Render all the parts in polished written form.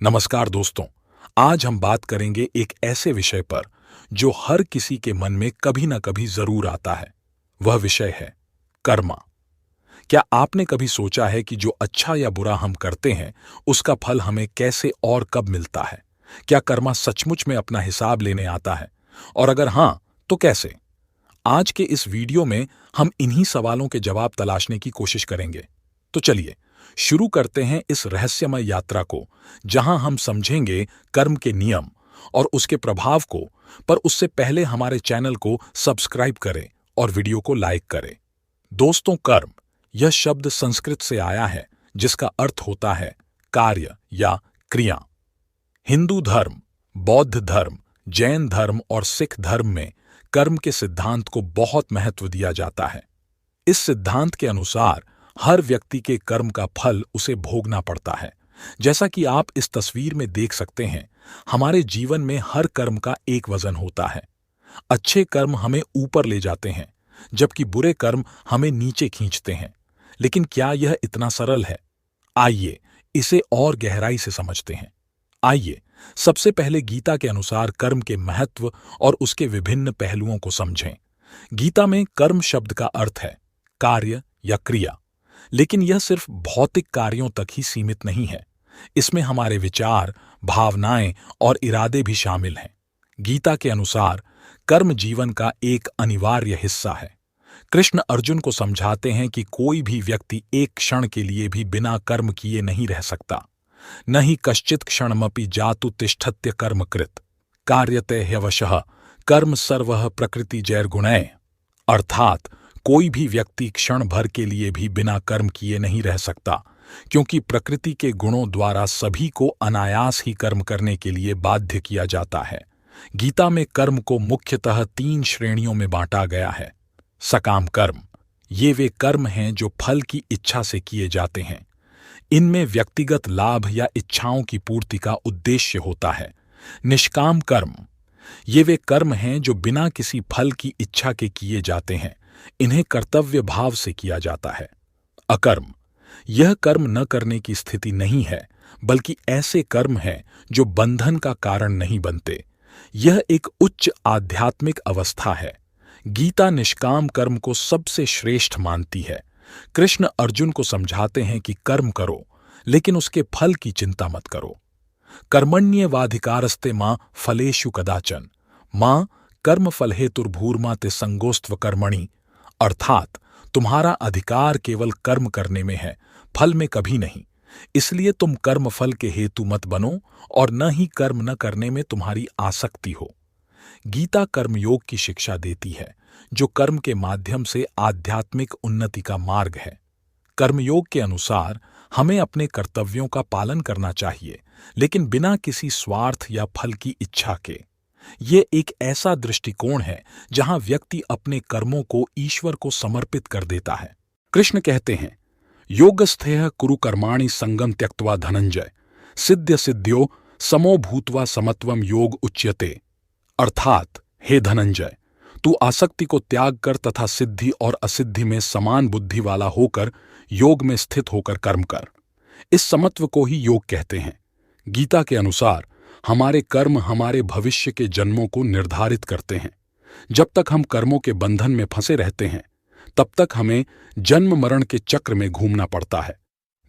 नमस्कार दोस्तों। आज हम बात करेंगे एक ऐसे विषय पर जो हर किसी के मन में कभी ना कभी जरूर आता है। वह विषय है कर्मा। क्या आपने कभी सोचा है कि जो अच्छा या बुरा हम करते हैं उसका फल हमें कैसे और कब मिलता है? क्या कर्मा सचमुच में अपना हिसाब लेने आता है, और अगर हां तो कैसे? आज के इस वीडियो में हम इन्हीं सवालों के जवाब तलाशने की कोशिश करेंगे। तो चलिए शुरू करते हैं इस रहस्यमय यात्रा को, जहां हम समझेंगे कर्म के नियम और उसके प्रभाव को। पर उससे पहले हमारे चैनल को सब्सक्राइब करें और वीडियो को लाइक करें। दोस्तों, कर्म यह शब्द संस्कृत से आया है, जिसका अर्थ होता है कार्य या क्रिया। हिंदू धर्म, बौद्ध धर्म, जैन धर्म और सिख धर्म में कर्म के सिद्धांत को बहुत महत्व दिया जाता है। इस सिद्धांत के अनुसार हर व्यक्ति के कर्म का फल उसे भोगना पड़ता है। जैसा कि आप इस तस्वीर में देख सकते हैं, हमारे जीवन में हर कर्म का एक वजन होता है। अच्छे कर्म हमें ऊपर ले जाते हैं, जबकि बुरे कर्म हमें नीचे खींचते हैं। लेकिन क्या यह इतना सरल है? आइए इसे और गहराई से समझते हैं। आइए सबसे पहले गीता के अनुसार कर्म के महत्व और उसके विभिन्न पहलुओं को समझें। गीता में कर्म शब्द का अर्थ है कार्य या क्रिया, लेकिन यह सिर्फ भौतिक कार्यों तक ही सीमित नहीं है। इसमें हमारे विचार, भावनाएं और इरादे भी शामिल हैं। गीता के अनुसार कर्म जीवन का एक अनिवार्य हिस्सा है। कृष्ण अर्जुन को समझाते हैं कि कोई भी व्यक्ति एक क्षण के लिए भी बिना कर्म किए नहीं रह सकता। न ही कश्चित् क्षणमपि जातु तिष्ठत्य कर्मकृत कार्यते ह्यवशः कर्म सर्वः प्रकृति जैर्गुणैः। अर्थात कोई भी व्यक्ति क्षण भर के लिए भी बिना कर्म किए नहीं रह सकता, क्योंकि प्रकृति के गुणों द्वारा सभी को अनायास ही कर्म करने के लिए बाध्य किया जाता है। गीता में कर्म को मुख्यतः 3 श्रेणियों में बांटा गया है। सकाम कर्म, ये वे कर्म हैं जो फल की इच्छा से किए जाते हैं। इनमें व्यक्तिगत लाभ या इच्छाओं की पूर्ति का उद्देश्य होता है। निष्काम कर्म, ये वे कर्म हैं जो बिना किसी फल की इच्छा के किए जाते हैं। इन्हें कर्तव्य भाव से किया जाता है। अकर्म, यह कर्म न करने की स्थिति नहीं है, बल्कि ऐसे कर्म हैं जो बंधन का कारण नहीं बनते। यह एक उच्च आध्यात्मिक अवस्था है। गीता निष्काम कर्म को सबसे श्रेष्ठ मानती है। कृष्ण अर्जुन को समझाते हैं कि कर्म करो, लेकिन उसके फल की चिंता मत करो। कर्मण्येवाधिकारस्ते मां फलेषु कदाचन मां कर्म फल हेतुर्भूर्मा ते संगोस्त्व कर्मणि। अर्थात तुम्हारा अधिकार केवल कर्म करने में है, फल में कभी नहीं। इसलिए तुम कर्म फल के हेतु मत बनो, और न ही कर्म न करने में तुम्हारी आसक्ति हो। गीता कर्मयोग की शिक्षा देती है, जो कर्म के माध्यम से आध्यात्मिक उन्नति का मार्ग है। कर्मयोग के अनुसार हमें अपने कर्तव्यों का पालन करना चाहिए, लेकिन बिना किसी स्वार्थ या फल की इच्छा के। ये एक ऐसा दृष्टिकोण है जहां व्यक्ति अपने कर्मों को ईश्वर को समर्पित कर देता है। कृष्ण कहते हैं, योगस्थेह कुरु कर्माणि संगम त्यक्त्वा धनंजय सिद्ध सिद्ध्यो समो भूत्वा समत्वम योग उच्यते। अर्थात हे धनंजय, तू आसक्ति को त्याग कर तथा सिद्धि और असिद्धि में समान बुद्धि वाला होकर योग में स्थित होकर कर्म कर। इस समत्व को ही योग कहते हैं। गीता के अनुसार हमारे कर्म हमारे भविष्य के जन्मों को निर्धारित करते हैं। जब तक हम कर्मों के बंधन में फंसे रहते हैं, तब तक हमें जन्म मरण के चक्र में घूमना पड़ता है।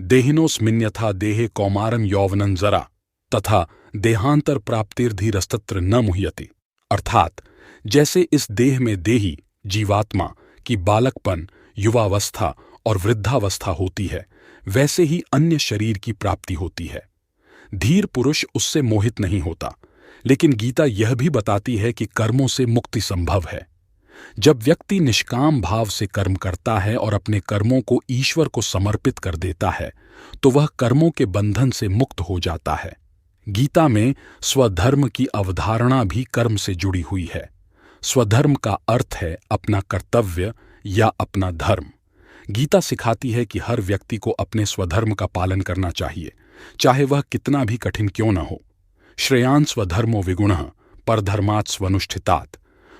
देहिनोऽस्मिन्यथा देहे कौमारं यौवनं जरा तथा देहांतर प्राप्तिर्धीरस्तत्र न मुह्यति। अर्थात जैसे इस देह में देही जीवात्मा की बालकपन, युवावस्था और वृद्धावस्था होती है, वैसे ही अन्य शरीर की प्राप्ति होती है। धीर पुरुष उससे मोहित नहीं होता। लेकिन गीता यह भी बताती है कि कर्मों से मुक्ति संभव है। जब व्यक्ति निष्काम भाव से कर्म करता है और अपने कर्मों को ईश्वर को समर्पित कर देता है, तो वह कर्मों के बंधन से मुक्त हो जाता है। गीता में स्वधर्म की अवधारणा भी कर्म से जुड़ी हुई है। स्वधर्म का अर्थ है अपना कर्तव्य या अपना धर्म। गीता सिखाती है कि हर व्यक्ति को अपने स्वधर्म का पालन करना चाहिए, चाहे वह कितना भी कठिन क्यों न हो। श्रेयान् स्वधर्मो विगुणः परधर्मात् स्वनुष्ठितात्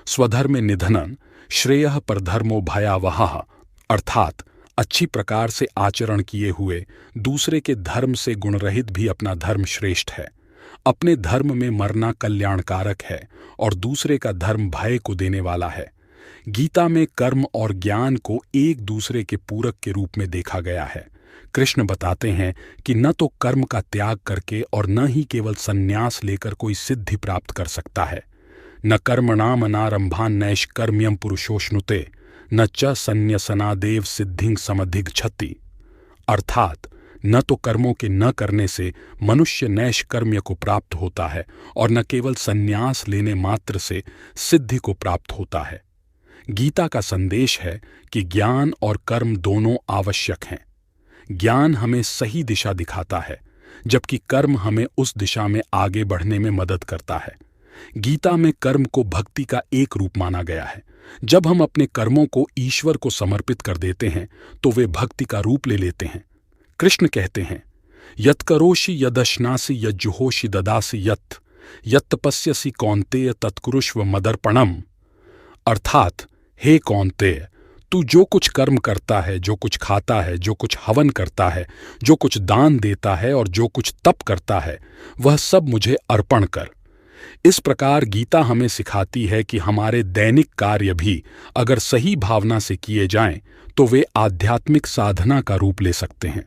स्वधर्मे निधनं श्रेयः परधर्मो भयावहः। अर्थात अच्छी प्रकार से आचरण किए हुए दूसरे के धर्म से गुणरहित भी अपना धर्म श्रेष्ठ है। अपने धर्म में मरना कल्याणकारक है और दूसरे का धर्म भय को देने वाला है। गीता में कर्म और ज्ञान को एक दूसरे के पूरक के रूप में देखा गया है। कृष्ण बताते हैं कि न तो कर्म का त्याग करके और न ही केवल संन्यास लेकर कोई सिद्धि प्राप्त कर सकता है। न कर्मणाम अनारंभान नैष्कर्म्यम पुरुषोष्णुते न च संन्यसनादेव सिद्धिं समधिगच्छति। अर्थात न तो कर्मों के न करने से मनुष्य नैष्कर्म्य को प्राप्त होता है और न केवल संन्यास लेने मात्र से सिद्धि को प्राप्त होता है। गीता का संदेश है कि ज्ञान और कर्म दोनों आवश्यक हैं। ज्ञान हमें सही दिशा दिखाता है, जबकि कर्म हमें उस दिशा में आगे बढ़ने में मदद करता है। गीता में कर्म को भक्ति का एक रूप माना गया है। जब हम अपने कर्मों को ईश्वर को समर्पित कर देते हैं तो वे भक्ति का रूप ले लेते हैं। कृष्ण कहते हैं, यत्करोषि यदश्नासि यज्जुहोषि ददासि यत्तपस्यसि कौन्तेय तत्कुरुष्व मदर्पणम। अर्थात हे कौन्तेय, तू जो कुछ कर्म करता है, जो कुछ खाता है, जो कुछ हवन करता है, जो कुछ दान देता है और जो कुछ तप करता है, वह सब मुझे अर्पण कर। इस प्रकार गीता हमें सिखाती है कि हमारे दैनिक कार्य भी अगर सही भावना से किए जाएं तो वे आध्यात्मिक साधना का रूप ले सकते हैं।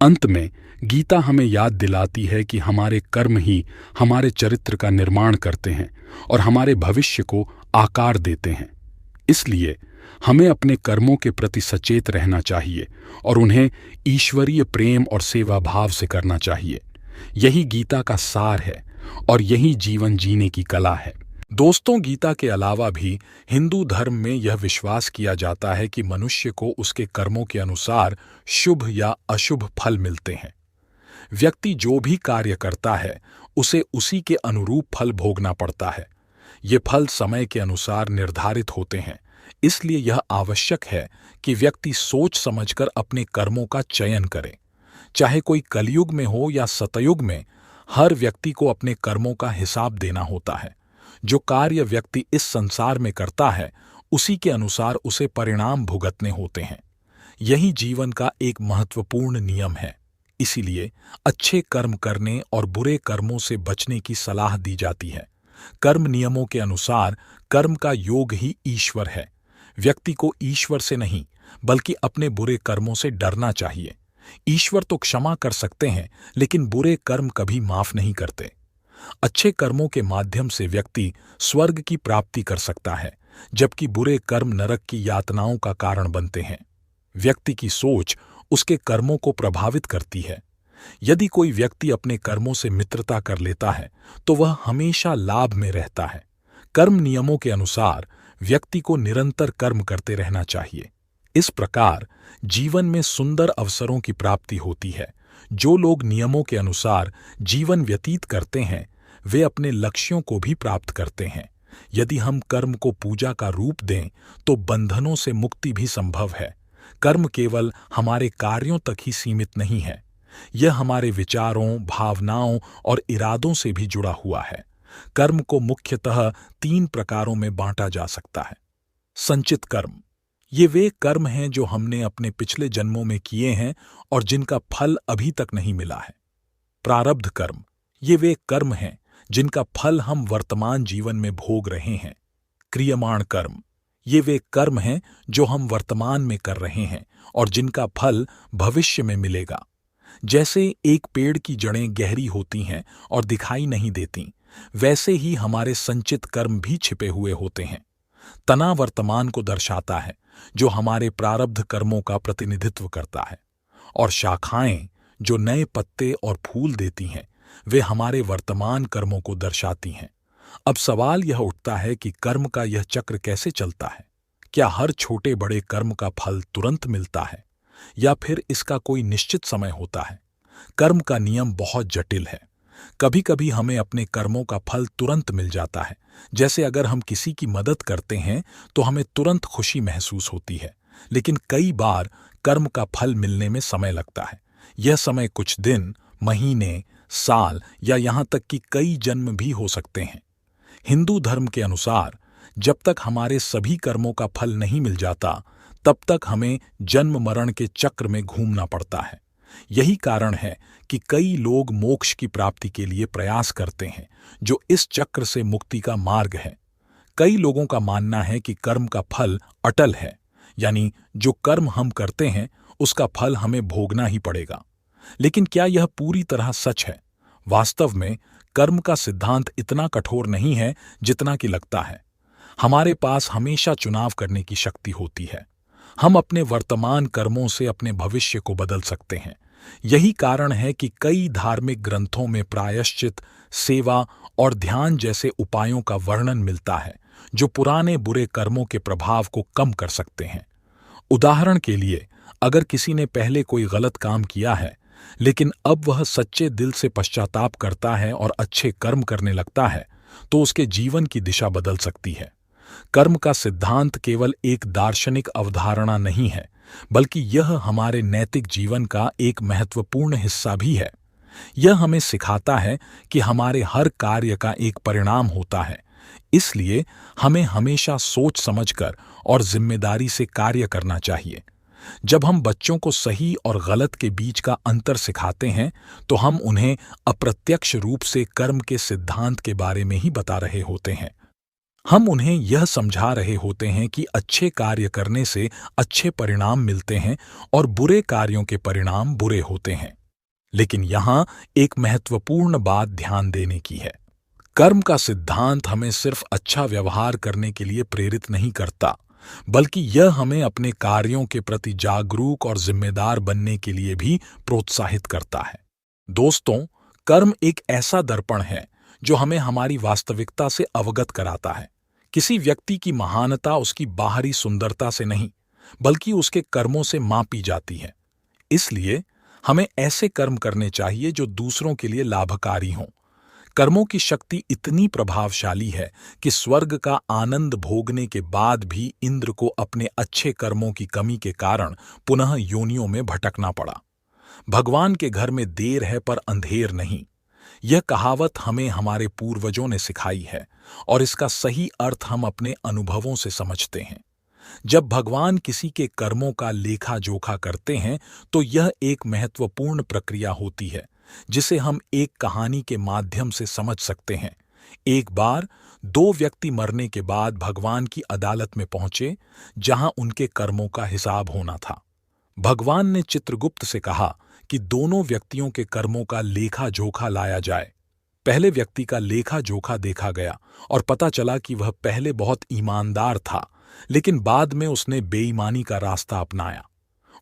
अंत में गीता हमें याद दिलाती है कि हमारे कर्म ही हमारे चरित्र का निर्माण करते हैं और हमारे भविष्य को आकार देते हैं। इसलिए हमें अपने कर्मों के प्रति सचेत रहना चाहिए और उन्हें ईश्वरीय प्रेम और सेवा भाव से करना चाहिए। यही गीता का सार है और यही जीवन जीने की कला है। दोस्तों, गीता के अलावा भी हिंदू धर्म में यह विश्वास किया जाता है कि मनुष्य को उसके कर्मों के अनुसार शुभ या अशुभ फल मिलते हैं। व्यक्ति जो भी कार्य करता है उसे उसी के अनुरूप फल भोगना पड़ता है। ये फल समय के अनुसार निर्धारित होते हैं। इसलिए यह आवश्यक है कि व्यक्ति सोच समझकर अपने कर्मों का चयन करे। चाहे कोई कलयुग में हो या सतयुग में, हर व्यक्ति को अपने कर्मों का हिसाब देना होता है। जो कार्य व्यक्ति इस संसार में करता है उसी के अनुसार उसे परिणाम भुगतने होते हैं। यही जीवन का एक महत्वपूर्ण नियम है। इसीलिए अच्छे कर्म करने और बुरे कर्मों से बचने की सलाह दी जाती है। कर्म नियमों के अनुसार कर्म का योग ही ईश्वर है। व्यक्ति को ईश्वर से नहीं बल्कि अपने बुरे कर्मों से डरना चाहिए। ईश्वर तो क्षमा कर सकते हैं, लेकिन बुरे कर्म कभी माफ नहीं करते। अच्छे कर्मों के माध्यम से व्यक्ति स्वर्ग की प्राप्ति कर सकता है, जबकि बुरे कर्म नरक की यातनाओं का कारण बनते हैं। व्यक्ति की सोच उसके कर्मों को प्रभावित करती है। यदि कोई व्यक्ति अपने कर्मों से मित्रता कर लेता है तो वह हमेशा लाभ में रहता है। कर्म नियमों के अनुसार व्यक्ति को निरंतर कर्म करते रहना चाहिए। इस प्रकार जीवन में सुंदर अवसरों की प्राप्ति होती है। जो लोग नियमों के अनुसार जीवन व्यतीत करते हैं वे अपने लक्ष्यों को भी प्राप्त करते हैं। यदि हम कर्म को पूजा का रूप दें तो बंधनों से मुक्ति भी संभव है। कर्म केवल हमारे कार्यों तक ही सीमित नहीं है, यह हमारे विचारों, भावनाओं और इरादों से भी जुड़ा हुआ है। कर्म को मुख्यतः 3 प्रकारों में बांटा जा सकता है। संचित कर्म, ये वे कर्म हैं जो हमने अपने पिछले जन्मों में किए हैं और जिनका फल अभी तक नहीं मिला है। प्रारब्ध कर्म, ये वे कर्म हैं जिनका फल हम वर्तमान जीवन में भोग रहे हैं। क्रियमाण कर्म, ये वे कर्म हैं जो हम वर्तमान में कर रहे हैं और जिनका फल भविष्य में मिलेगा। जैसे एक पेड़ की जड़ें गहरी होती हैं और दिखाई नहीं देती, वैसे ही हमारे संचित कर्म भी छिपे हुए होते हैं। तना वर्तमान को दर्शाता है जो हमारे प्रारब्ध कर्मों का प्रतिनिधित्व करता है, और शाखाएं जो नए पत्ते और फूल देती हैं वे हमारे वर्तमान कर्मों को दर्शाती हैं। अब सवाल यह उठता है कि कर्म का यह चक्र कैसे चलता है। क्या हर छोटे बड़े कर्म का फल तुरंत मिलता है या फिर इसका कोई निश्चित समय होता है? कर्म का नियम बहुत जटिल है। कभी कभी हमें अपने कर्मों का फल तुरंत मिल जाता है। जैसे अगर हम किसी की मदद करते हैं तो हमें तुरंत खुशी महसूस होती है, लेकिन कई बार कर्म का फल मिलने में समय लगता है। यह समय कुछ दिन, महीने, साल या यहाँ तक कि कई जन्म भी हो सकते हैं। हिंदू धर्म के अनुसार जब तक हमारे सभी कर्मों का फल नहीं मिल जाता तब तक हमें जन्म मरण के चक्र में घूमना पड़ता है। यही कारण है कि कई लोग मोक्ष की प्राप्ति के लिए प्रयास करते हैं, जो इस चक्र से मुक्ति का मार्ग है। कई लोगों का मानना है कि कर्म का फल अटल है, यानी जो कर्म हम करते हैं उसका फल हमें भोगना ही पड़ेगा। लेकिन क्या यह पूरी तरह सच है? वास्तव में कर्म का सिद्धांत इतना कठोर नहीं है जितना कि लगता है। हमारे पास हमेशा चुनाव करने की शक्ति होती है। हम अपने वर्तमान कर्मों से अपने भविष्य को बदल सकते हैं। यही कारण है कि कई धार्मिक ग्रंथों में प्रायश्चित, सेवा और ध्यान जैसे उपायों का वर्णन मिलता है, जो पुराने बुरे कर्मों के प्रभाव को कम कर सकते हैं। उदाहरण के लिए, अगर किसी ने पहले कोई गलत काम किया है, लेकिन अब वह सच्चे दिल से पश्चाताप करता है और अच्छे कर्म करने लगता है, तो उसके जीवन की दिशा बदल सकती है। कर्म का सिद्धांत केवल एक दार्शनिक अवधारणा नहीं है, बल्कि यह हमारे नैतिक जीवन का एक महत्वपूर्ण हिस्सा भी है। यह हमें सिखाता है कि हमारे हर कार्य का एक परिणाम होता है, इसलिए हमें हमेशा सोच समझकर और जिम्मेदारी से कार्य करना चाहिए। जब हम बच्चों को सही और गलत के बीच का अंतर सिखाते हैं, तो हम उन्हें अप्रत्यक्ष रूप से कर्म के सिद्धांत के बारे में ही बता रहे होते हैं। हम उन्हें यह समझा रहे होते हैं कि अच्छे कार्य करने से अच्छे परिणाम मिलते हैं और बुरे कार्यों के परिणाम बुरे होते हैं। लेकिन यहाँ एक महत्वपूर्ण बात ध्यान देने की है। कर्म का सिद्धांत हमें सिर्फ अच्छा व्यवहार करने के लिए प्रेरित नहीं करता, बल्कि यह हमें अपने कार्यों के प्रति जागरूक और जिम्मेदार बनने के लिए भी प्रोत्साहित करता है। दोस्तों, कर्म एक ऐसा दर्पण है जो हमें हमारी वास्तविकता से अवगत कराता है। किसी व्यक्ति की महानता उसकी बाहरी सुंदरता से नहीं, बल्कि उसके कर्मों से मापी जाती है। इसलिए हमें ऐसे कर्म करने चाहिए जो दूसरों के लिए लाभकारी हों। कर्मों की शक्ति इतनी प्रभावशाली है कि स्वर्ग का आनंद भोगने के बाद भी इंद्र को अपने अच्छे कर्मों की कमी के कारण पुनः योनियों में भटकना पड़ा। भगवान के घर में देर है पर अंधेर नहीं, यह कहावत हमें हमारे पूर्वजों ने सिखाई है और इसका सही अर्थ हम अपने अनुभवों से समझते हैं। जब भगवान किसी के कर्मों का लेखा जोखा करते हैं, तो यह एक महत्वपूर्ण प्रक्रिया होती है जिसे हम एक कहानी के माध्यम से समझ सकते हैं। एक बार दो व्यक्ति मरने के बाद भगवान की अदालत में पहुंचे, जहां उनके कर्मों का हिसाब होना था। भगवान ने चित्रगुप्त से कहा कि दोनों व्यक्तियों के कर्मों का लेखा जोखा लाया जाए। पहले व्यक्ति का लेखा जोखा देखा गया और पता चला कि वह पहले बहुत ईमानदार था, लेकिन बाद में उसने बेईमानी का रास्ता अपनाया।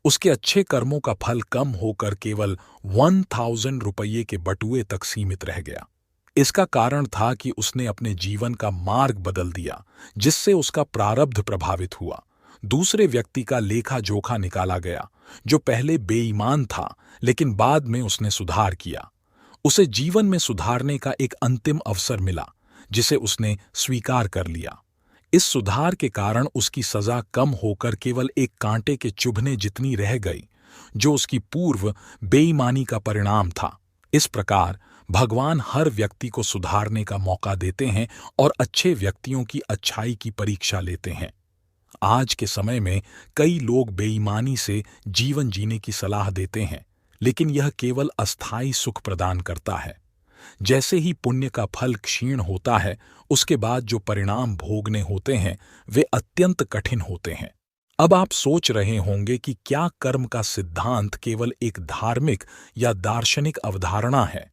उसके अच्छे कर्मों का फल कम होकर केवल 1000 रुपये के बटुए तक सीमित रह गया। इसका कारण था कि उसने अपने जीवन का मार्ग बदल दिया, जिससे उसका प्रारब्ध प्रभावित हुआ। दूसरे व्यक्ति का लेखा जोखा निकाला गया, जो पहले बेईमान था, लेकिन बाद में उसने सुधार किया। उसे जीवन में सुधारने का एक अंतिम अवसर मिला, जिसे उसने स्वीकार कर लिया। इस सुधार के कारण उसकी सजा कम होकर केवल एक कांटे के चुभने जितनी रह गई, जो उसकी पूर्व बेईमानी का परिणाम था। इस प्रकार भगवान हर व्यक्ति को सुधारने का मौका देते हैं और अच्छे व्यक्तियों की अच्छाई की परीक्षा लेते हैं। आज के समय में कई लोग बेईमानी से जीवन जीने की सलाह देते हैं, लेकिन यह केवल अस्थायी सुख प्रदान करता है। जैसे ही पुण्य का फल क्षीण होता है, उसके बाद जो परिणाम भोगने होते हैं वे अत्यंत कठिन होते हैं। अब आप सोच रहे होंगे कि क्या कर्म का सिद्धांत केवल एक धार्मिक या दार्शनिक अवधारणा है?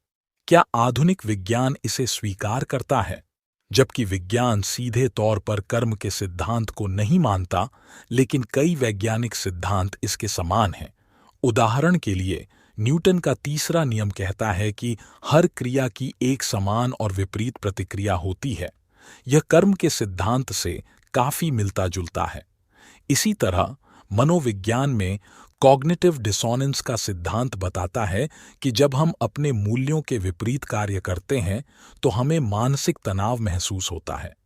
क्या आधुनिक विज्ञान इसे स्वीकार करता है? जबकि विज्ञान सीधे तौर पर कर्म के सिद्धांत को नहीं मानता, लेकिन कई वैज्ञानिक सिद्धांत इसके समान हैं। उदाहरण के लिए, न्यूटन का तीसरा नियम कहता है कि हर क्रिया की एक समान और विपरीत प्रतिक्रिया होती है। यह कर्म के सिद्धांत से काफी मिलता जुलता है। इसी तरह मनोविज्ञान में कॉग्निटिव डिसोनेंस का सिद्धांत बताता है कि जब हम अपने मूल्यों के विपरीत कार्य करते हैं, तो हमें मानसिक तनाव महसूस होता है।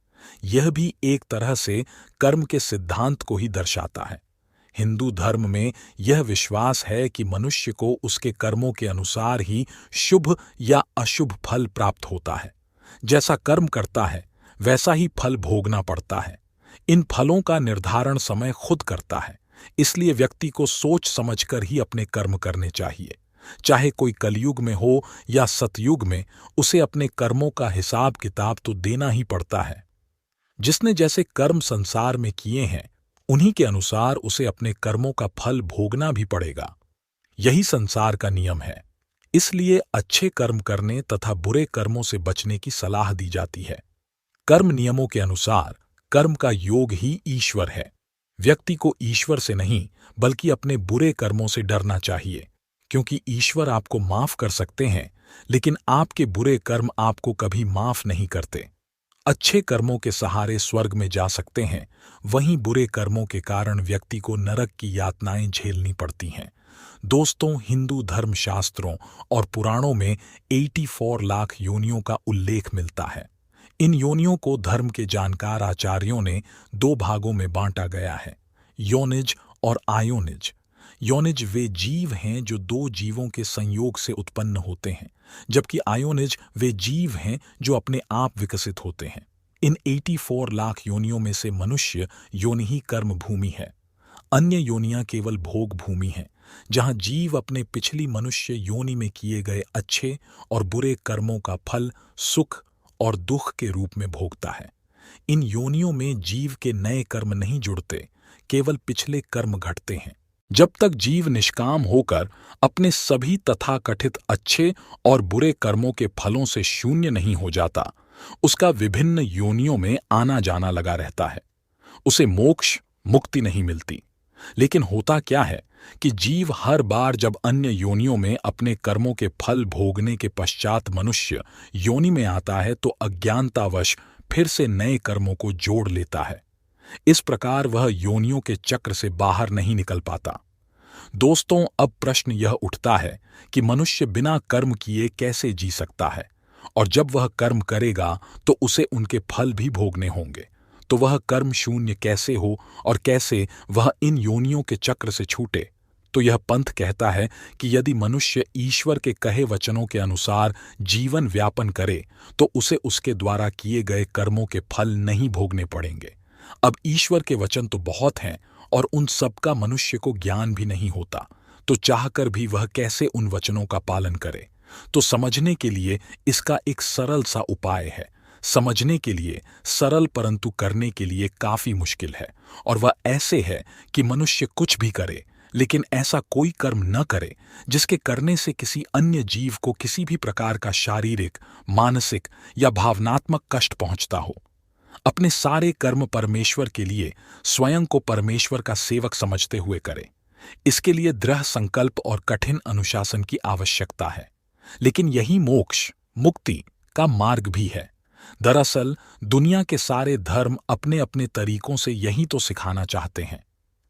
यह भी एक तरह से कर्म के सिद्धांत को ही दर्शाता है। हिंदू धर्म में यह विश्वास है कि मनुष्य को उसके कर्मों के अनुसार ही शुभ या अशुभ फल प्राप्त होता है। जैसा कर्म करता है, वैसा ही फल भोगना पड़ता है। इन फलों का निर्धारण समय खुद करता है, इसलिए व्यक्ति को सोच समझकर ही अपने कर्म करने चाहिए। चाहे कोई कलयुग में हो या सतयुग में, उसे अपने कर्मों का हिसाब किताब तो देना ही पड़ता है। जिसने जैसे कर्म संसार में किए हैं, उन्हीं के अनुसार उसे अपने कर्मों का फल भोगना भी पड़ेगा। यही संसार का नियम है। इसलिए अच्छे कर्म करने तथा बुरे कर्मों से बचने की सलाह दी जाती है। कर्म नियमों के अनुसार कर्म का योग ही ईश्वर है। व्यक्ति को ईश्वर से नहीं बल्कि अपने बुरे कर्मों से डरना चाहिए, क्योंकि ईश्वर आपको माफ कर सकते हैं, लेकिन आपके बुरे कर्म आपको कभी माफ नहीं करते। अच्छे कर्मों के सहारे स्वर्ग में जा सकते हैं, वहीं बुरे कर्मों के कारण व्यक्ति को नरक की यातनाएं झेलनी पड़ती हैं। दोस्तों, हिंदू धर्म शास्त्रों और पुराणों में 84 लाख योनियों का उल्लेख मिलता है। इन योनियों को धर्म के जानकार आचार्यों ने 2 भागों में बांटा गया है, योनिज और आयोनिज। योनिज वे जीव हैं जो 2 जीवों के संयोग से उत्पन्न होते हैं, जबकि आयोनिज वे जीव हैं जो अपने आप विकसित होते हैं। इन 84 लाख योनियों में से मनुष्य योनि ही कर्म भूमि है। अन्य योनियां केवल भोग भूमि हैं, जहां जीव अपने पिछली मनुष्य योनि में किए गए अच्छे और बुरे कर्मों का फल सुख और दुख के रूप में भोगता है। इन योनियों में जीव के नए कर्म नहीं जुड़ते, केवल पिछले कर्म घटते हैं। जब तक जीव निष्काम होकर अपने सभी तथाकथित अच्छे और बुरे कर्मों के फलों से शून्य नहीं हो जाता, उसका विभिन्न योनियों में आना जाना लगा रहता है। उसे मोक्ष मुक्ति नहीं मिलती। लेकिन होता क्या है कि जीव हर बार जब अन्य योनियों में अपने कर्मों के फल भोगने के पश्चात मनुष्य योनि में आता है, तो अज्ञानतावश फिर से नए कर्मों को जोड़ लेता है। इस प्रकार वह योनियों के चक्र से बाहर नहीं निकल पाता। दोस्तों, अब प्रश्न यह उठता है कि मनुष्य बिना कर्म किए कैसे जी सकता है, और जब वह कर्म करेगा तो उसे उनके फल भी भोगने होंगे। तो वह कर्म शून्य कैसे हो और कैसे वह इन योनियों के चक्र से छूटे? तो यह पंथ कहता है कि यदि मनुष्य ईश्वर के कहे वचनों के अनुसार जीवन व्यापन करे, तो उसे उसके द्वारा किए गए कर्मों के फल नहीं भोगने पड़ेंगे। अब ईश्वर के वचन तो बहुत हैं और उन सबका मनुष्य को ज्ञान भी नहीं होता, तो चाहकर भी वह कैसे उन वचनों का पालन करे? तो समझने के लिए इसका एक सरल सा उपाय है। समझने के लिए सरल, परंतु करने के लिए काफी मुश्किल है, और वह ऐसे है कि मनुष्य कुछ भी करे, लेकिन ऐसा कोई कर्म न करे जिसके करने से किसी अन्य जीव को किसी भी प्रकार का शारीरिक, मानसिक या भावनात्मक कष्ट पहुंचता हो। अपने सारे कर्म परमेश्वर के लिए स्वयं को परमेश्वर का सेवक समझते हुए करे। इसके लिए दृढ़ संकल्प और कठिन अनुशासन की आवश्यकता है। लेकिन यही मोक्ष मुक्ति का मार्ग भी है। दरअसल दुनिया के सारे धर्म अपने अपने तरीकों से यही तो सिखाना चाहते हैं।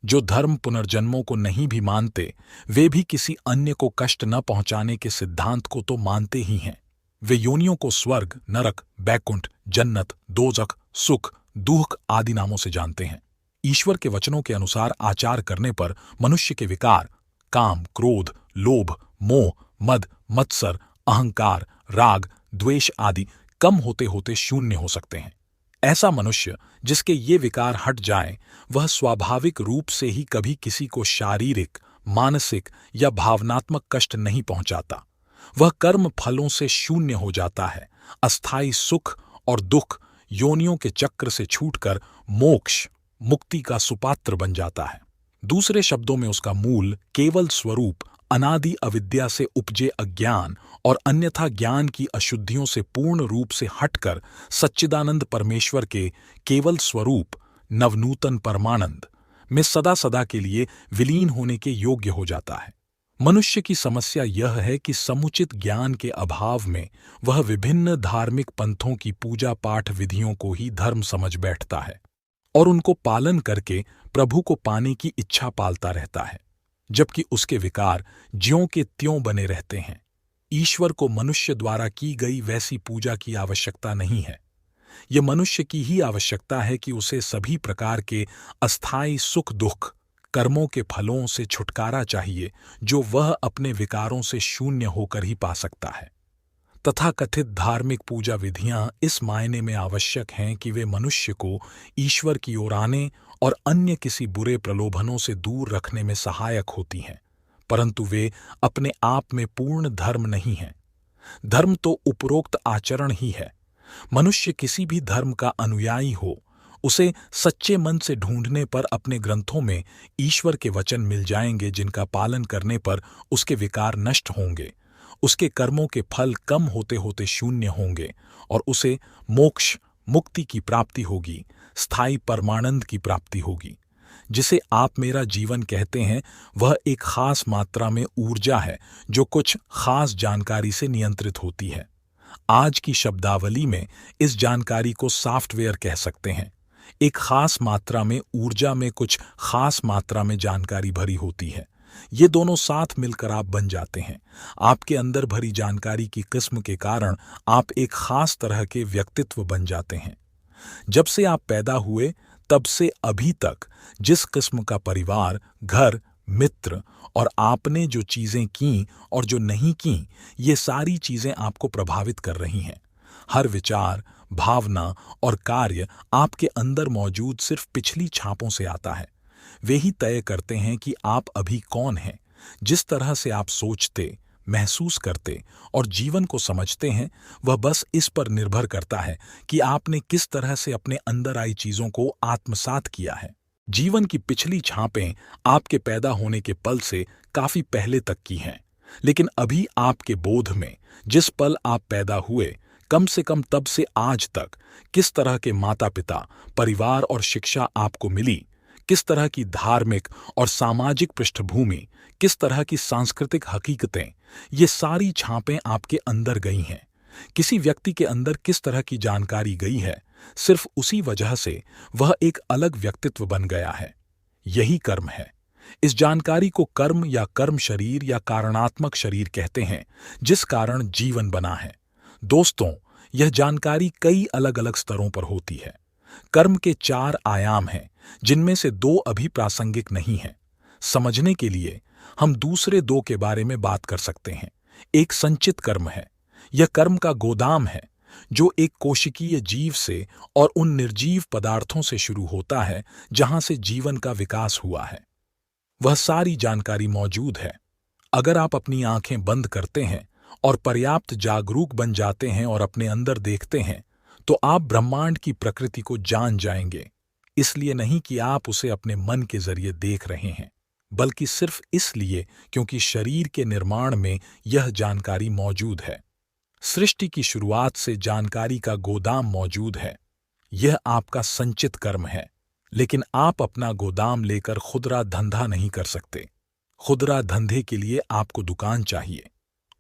जो धर्म पुनर्जन्मों को नहीं भी मानते, वे भी किसी अन्य को कष्ट न पहुंचाने के सिद्धांत को तो मानते ही हैं। वे योनियों को स्वर्ग, नरक, बैकुंठ, जन्नत, दोजख, सुख, दुख आदि नामों से जानते हैं। ईश्वर के वचनों के अनुसार आचार करने पर मनुष्य के विकार काम, क्रोध, लोभ, मोह, मद, मत्सर, अहंकार, राग, द्वेष आदि कम होते होते शून्य हो सकते हैं। ऐसा मनुष्य जिसके ये विकार हट जाएं, वह स्वाभाविक रूप से ही कभी किसी को शारीरिक, मानसिक या भावनात्मक कष्ट नहीं पहुंचाता। वह कर्म फलों से शून्य हो जाता है। अस्थायी सुख और दुख योनियों के चक्र से छूटकर मोक्ष मुक्ति का सुपात्र बन जाता है। दूसरे शब्दों में उसका मूल केवल स्वरूप अनादि अविद्या से उपजे अज्ञान और अन्यथा ज्ञान की अशुद्धियों से पूर्ण रूप से हटकर सच्चिदानंद परमेश्वर के केवल स्वरूप नवनूतन परमानंद में सदा सदा के लिए विलीन होने के योग्य हो जाता है। मनुष्य की समस्या यह है कि समुचित ज्ञान के अभाव में वह विभिन्न धार्मिक पंथों की पूजा पाठ विधियों को ही धर्म समझ बैठता है और उनको पालन करके प्रभु को पाने की इच्छा पालता रहता है, जबकि उसके विकार ज्यों के त्यों बने रहते हैं। ईश्वर को मनुष्य द्वारा की गई वैसी पूजा की आवश्यकता नहीं है। यह मनुष्य की ही आवश्यकता है कि उसे सभी प्रकार के अस्थायी सुख दुख कर्मों के फलों से छुटकारा चाहिए, जो वह अपने विकारों से शून्य होकर ही पा सकता है। तथाकथित धार्मिक पूजा विधियां इस मायने में आवश्यक हैं कि वे मनुष्य को ईश्वर की ओर आने और अन्य किसी बुरे प्रलोभनों से दूर रखने में सहायक होती हैं, परंतु वे अपने आप में पूर्ण धर्म नहीं हैं। धर्म तो उपरोक्त आचरण ही है। मनुष्य किसी भी धर्म का अनुयायी हो, उसे सच्चे मन से ढूंढने पर अपने ग्रंथों में ईश्वर के वचन मिल जाएंगे, जिनका पालन करने पर उसके विकार नष्ट होंगे, उसके कर्मों के फल कम होते होते शून्य होंगे और उसे मोक्ष मुक्ति की प्राप्ति होगी, स्थायी परमानंद की प्राप्ति होगी। जिसे आप मेरा जीवन कहते हैं, वह एक खास मात्रा में ऊर्जा है जो कुछ खास जानकारी से नियंत्रित होती है। आज की शब्दावली में इस जानकारी को सॉफ्टवेयर कह सकते हैं। एक खास मात्रा में ऊर्जा में कुछ खास मात्रा में जानकारी भरी होती है। ये दोनों साथ मिलकर आप बन जाते हैं। आपके अंदर भरी जानकारी की किस्म के कारण आप एक खास तरह के व्यक्तित्व बन जाते हैं। जब से आप पैदा हुए तब से अभी तक जिस किस्म का परिवार, घर, मित्र और आपने जो चीजें की और जो नहीं की, ये सारी चीजें आपको प्रभावित कर रही हैं। हर विचार, भावना और कार्य आपके अंदर मौजूद सिर्फ पिछली छापों से आता है। वे ही तय करते हैं कि आप अभी कौन हैं। जिस तरह से आप सोचते, महसूस करते और जीवन को समझते हैं, वह बस इस पर निर्भर करता है कि आपने किस तरह से अपने अंदर आई चीजों को आत्मसात किया है। जीवन की पिछली छापें आपके पैदा होने के पल से काफी पहले तक की हैं, लेकिन अभी आपके बोध में जिस पल आप पैदा हुए, कम से कम तब से आज तक किस तरह के माता पिता, परिवार और शिक्षा आपको मिली, किस तरह की धार्मिक और सामाजिक पृष्ठभूमि, किस तरह की सांस्कृतिक हकीकतें, ये सारी छापें आपके अंदर गई हैं। किसी व्यक्ति के अंदर किस तरह की जानकारी गई है, सिर्फ उसी वजह से वह एक अलग व्यक्तित्व बन गया है। यही कर्म है। इस जानकारी को कर्म या कर्म शरीर या कारणात्मक शरीर कहते हैं, जिस कारण जीवन बना है। दोस्तों, यह जानकारी कई अलग अलग स्तरों पर होती है। कर्म के 4 आयाम हैं, जिनमें से 2 अभी प्रासंगिक नहीं हैं। समझने के लिए हम दूसरे 2 के बारे में बात कर सकते हैं। एक संचित कर्म है। यह कर्म का गोदाम है जो एक कोशिकीय जीव से और उन निर्जीव पदार्थों से शुरू होता है जहां से जीवन का विकास हुआ है। वह सारी जानकारी मौजूद है। अगर आप अपनी आंखें बंद करते हैं और पर्याप्त जागरूक बन जाते हैं और अपने अंदर देखते हैं, तो आप ब्रह्मांड की प्रकृति को जान जाएंगे। इसलिए नहीं कि आप उसे अपने मन के जरिए देख रहे हैं, बल्कि सिर्फ इसलिए क्योंकि शरीर के निर्माण में यह जानकारी मौजूद है। सृष्टि की शुरुआत से जानकारी का गोदाम मौजूद है। यह आपका संचित कर्म है, लेकिन आप अपना गोदाम लेकर खुदरा धंधा नहीं कर सकते। खुदरा धंधे के लिए आपको दुकान चाहिए।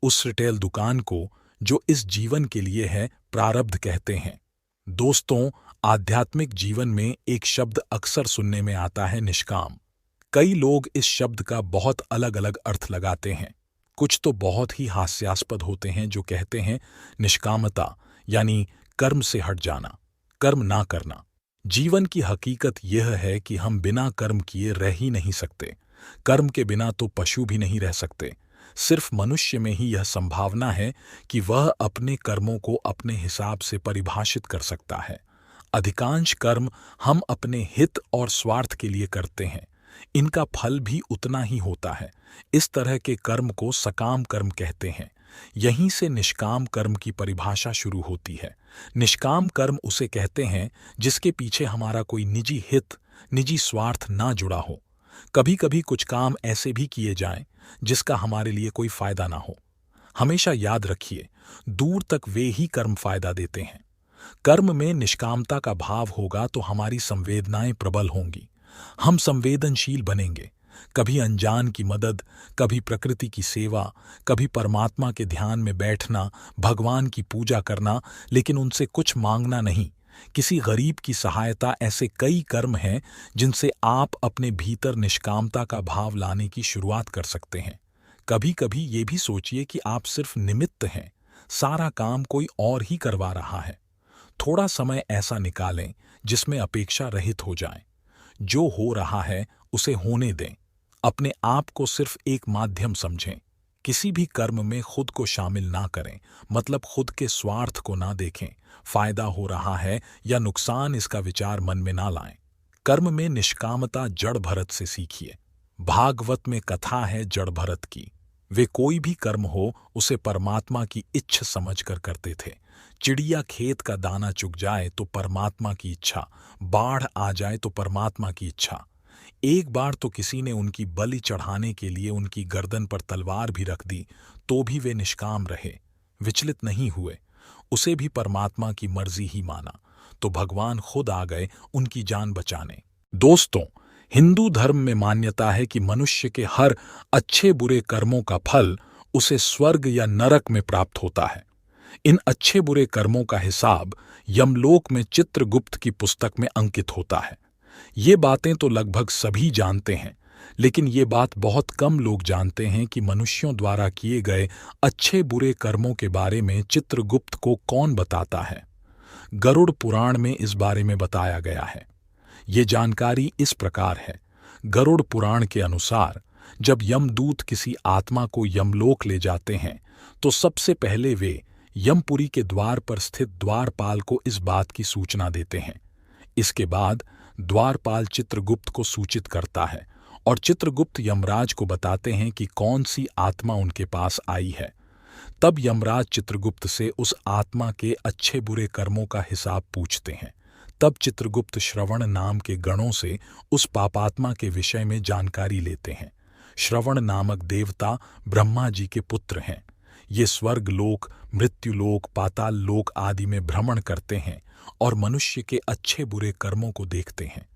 उस रिटेल दुकान को जो इस जीवन के लिए है, प्रारब्ध कहते हैं। दोस्तों, आध्यात्मिक जीवन में एक शब्द अक्सर सुनने में आता है, निष्काम। कई लोग इस शब्द का बहुत अलग अलग अर्थ लगाते हैं। कुछ तो बहुत ही हास्यास्पद होते हैं जो कहते हैं निष्कामता यानी कर्म से हट जाना, कर्म ना करना। जीवन की हकीकत यह है कि हम बिना कर्म किए रह ही नहीं सकते। कर्म के बिना तो पशु भी नहीं रह सकते। सिर्फ मनुष्य में ही यह संभावना है कि वह अपने कर्मों को अपने हिसाब से परिभाषित कर सकता है। अधिकांश कर्म हम अपने हित और स्वार्थ के लिए करते हैं। इनका फल भी उतना ही होता है। इस तरह के कर्म को सकाम कर्म कहते हैं। यहीं से निष्काम कर्म की परिभाषा शुरू होती है। निष्काम कर्म उसे कहते हैं जिसके पीछे हमारा कोई निजी हित, निजी स्वार्थ ना जुड़ा हो। कभी कभी कुछ काम ऐसे भी किए जाएं जिसका हमारे लिए कोई फायदा ना हो। हमेशा याद रखिए, दूर तक वे ही कर्म फायदा देते हैं। कर्म में निष्कामता का भाव होगा तो हमारी संवेदनाएं प्रबल होंगी। हम संवेदनशील बनेंगे। कभी अनजान की मदद, कभी प्रकृति की सेवा, कभी परमात्मा के ध्यान में बैठना, भगवान की पूजा करना, लेकिन उनसे कुछ मांगना नहीं। किसी गरीब की सहायता, ऐसे कई कर्म हैं जिनसे आप अपने भीतर निष्कामता का भाव लाने की शुरुआत कर सकते हैं। कभी कभी ये भी सोचिए कि आप सिर्फ निमित्त हैं, सारा काम कोई और ही करवा रहा है। थोड़ा समय ऐसा निकालें जिसमें अपेक्षा रहित हो जाएं। जो हो रहा है उसे होने दें। अपने आप को सिर्फ एक माध्यम समझें। किसी भी कर्म में खुद को शामिल ना करें, मतलब खुद के स्वार्थ को ना देखें। फायदा हो रहा है या नुकसान, इसका विचार मन में ना लाएं। कर्म में निष्कामता जड़ भरत से सीखिए। भागवत में कथा है जड़ भरत की। वे कोई भी कर्म हो उसे परमात्मा की इच्छा समझकर करते थे। चिड़िया खेत का दाना चुग जाए तो परमात्मा की इच्छा, बाढ़ आ जाए तो परमात्मा की इच्छा। एक बार तो किसी ने उनकी बलि चढ़ाने के लिए उनकी गर्दन पर तलवार भी रख दी, तो भी वे निष्काम रहे, विचलित नहीं हुए। उसे भी परमात्मा की मर्जी ही माना, तो भगवान खुद आ गए उनकी जान बचाने। दोस्तों, हिंदू धर्म में मान्यता है कि मनुष्य के हर अच्छे बुरे कर्मों का फल उसे स्वर्ग या नरक में प्राप्त होता है। इन अच्छे बुरे कर्मों का हिसाब यमलोक में चित्रगुप्त की पुस्तक में अंकित होता है। ये बातें तो लगभग सभी जानते हैं, लेकिन ये बात बहुत कम लोग जानते हैं कि मनुष्यों द्वारा किए गए अच्छे बुरे कर्मों के बारे में चित्रगुप्त को कौन बताता है। गरुड़ पुराण में इस बारे में बताया गया है। ये जानकारी इस प्रकार है। गरुड़ पुराण के अनुसार जब यमदूत किसी आत्मा को यमलोक ले जाते हैं तो सबसे पहले वे यमपुरी के द्वार पर स्थित द्वारपाल को इस बात की सूचना देते हैं। इसके बाद द्वारपाल चित्रगुप्त को सूचित करता है और चित्रगुप्त यमराज को बताते हैं कि कौन सी आत्मा उनके पास आई है। तब यमराज चित्रगुप्त से उस आत्मा के अच्छे बुरे कर्मों का हिसाब पूछते हैं। तब चित्रगुप्त श्रवण नाम के गणों से उस पापात्मा के विषय में जानकारी लेते हैं। श्रवण नामक देवता ब्रह्मा जी के पुत्र हैं। ये स्वर्ग लोक, मृत्युलोक, पाताल लोक आदि में भ्रमण करते हैं और मनुष्य के अच्छे बुरे कर्मों को देखते हैं।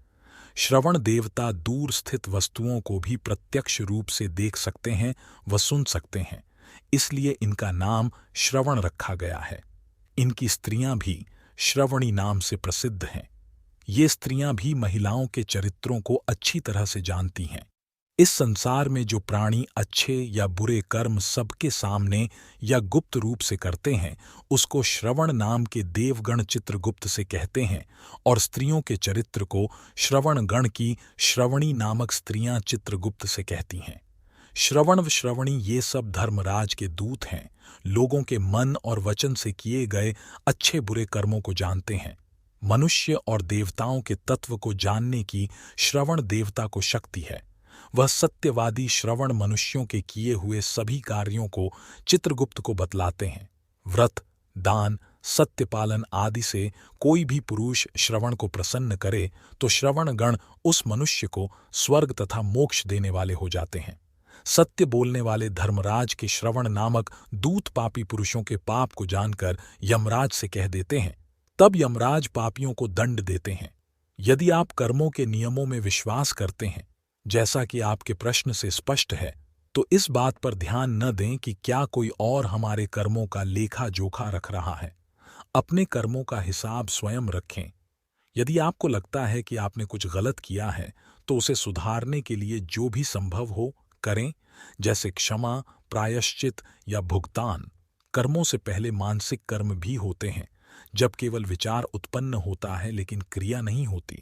श्रवण देवता दूर स्थित वस्तुओं को भी प्रत्यक्ष रूप से देख सकते हैं व सुन सकते हैं, इसलिए इनका नाम श्रवण रखा गया है। इनकी स्त्रियां भी श्रवणी नाम से प्रसिद्ध हैं। ये स्त्रियां भी महिलाओं के चरित्रों को अच्छी तरह से जानती हैं। इस संसार में जो प्राणी अच्छे या बुरे कर्म सबके सामने या गुप्त रूप से करते हैं, उसको श्रवण नाम के देवगण चित्रगुप्त से कहते हैं, और स्त्रियों के चरित्र को श्रवण गण की श्रवणी नामक स्त्रियां चित्रगुप्त से कहती हैं। श्रवण व श्रवणी ये सब धर्मराज के दूत हैं। लोगों के मन और वचन से किए गए अच्छे बुरे कर्मों को जानते हैं। मनुष्य और देवताओं के तत्व को जानने की श्रवण देवता को शक्ति है। वह सत्यवादी श्रवण मनुष्यों के किए हुए सभी कार्यों को चित्रगुप्त को बतलाते हैं। व्रत, दान, सत्यपालन आदि से कोई भी पुरुष श्रवण को प्रसन्न करे तो श्रवण गण उस मनुष्य को स्वर्ग तथा मोक्ष देने वाले हो जाते हैं। सत्य बोलने वाले धर्मराज के श्रवण नामक दूत पापी पुरुषों के पाप को जानकर यमराज से कह देते हैं। तब यमराज पापियों को दंड देते हैं। यदि आप कर्मों के नियमों में विश्वास करते हैं, जैसा कि आपके प्रश्न से स्पष्ट है, तो इस बात पर ध्यान न दें कि क्या कोई और हमारे कर्मों का लेखा जोखा रख रहा है। अपने कर्मों का हिसाब स्वयं रखें। यदि आपको लगता है कि आपने कुछ गलत किया है तो उसे सुधारने के लिए जो भी संभव हो करें, जैसे क्षमा, प्रायश्चित या भुगतान। कर्मों से पहले मानसिक कर्म भी होते हैं, जब केवल विचार उत्पन्न होता है लेकिन क्रिया नहीं होती।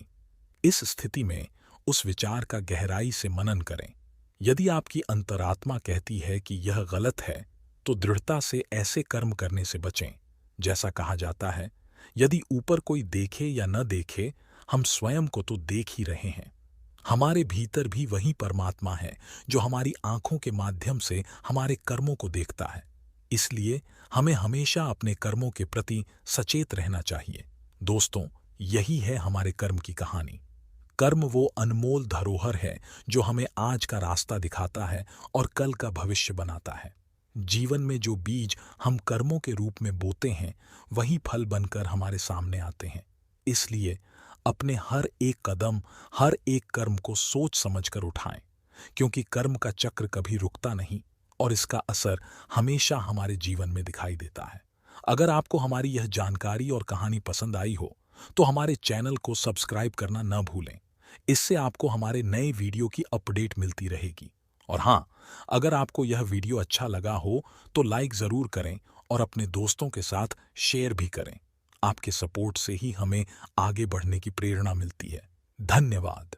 इस स्थिति में उस विचार का गहराई से मनन करें। यदि आपकी अंतरात्मा कहती है कि यह गलत है, तो दृढ़ता से ऐसे कर्म करने से बचें। जैसा कहा जाता है, यदि ऊपर कोई देखे या न देखे, हम स्वयं को तो देख ही रहे हैं। हमारे भीतर भी वही परमात्मा है जो हमारी आंखों के माध्यम से हमारे कर्मों को देखता है। इसलिए हमें हमेशा अपने कर्मों के प्रति सचेत रहना चाहिए। दोस्तों, यही है हमारे कर्म की कहानी। कर्म वो अनमोल धरोहर है जो हमें आज का रास्ता दिखाता है और कल का भविष्य बनाता है। जीवन में जो बीज हम कर्मों के रूप में बोते हैं, वही फल बनकर हमारे सामने आते हैं। इसलिए अपने हर एक कदम, हर एक कर्म को सोच समझकर उठाएं, क्योंकि कर्म का चक्र कभी रुकता नहीं और इसका असर हमेशा हमारे जीवन में दिखाई देता है। अगर आपको हमारी यह जानकारी और कहानी पसंद आई हो तो हमारे चैनल को सब्सक्राइब करना न भूलें। इससे आपको हमारे नए वीडियो की अपडेट मिलती रहेगी। और हाँ, अगर आपको यह वीडियो अच्छा लगा हो तो लाइक ज़रूर करें और अपने दोस्तों के साथ शेयर भी करें। आपके सपोर्ट से ही हमें आगे बढ़ने की प्रेरणा मिलती है। धन्यवाद।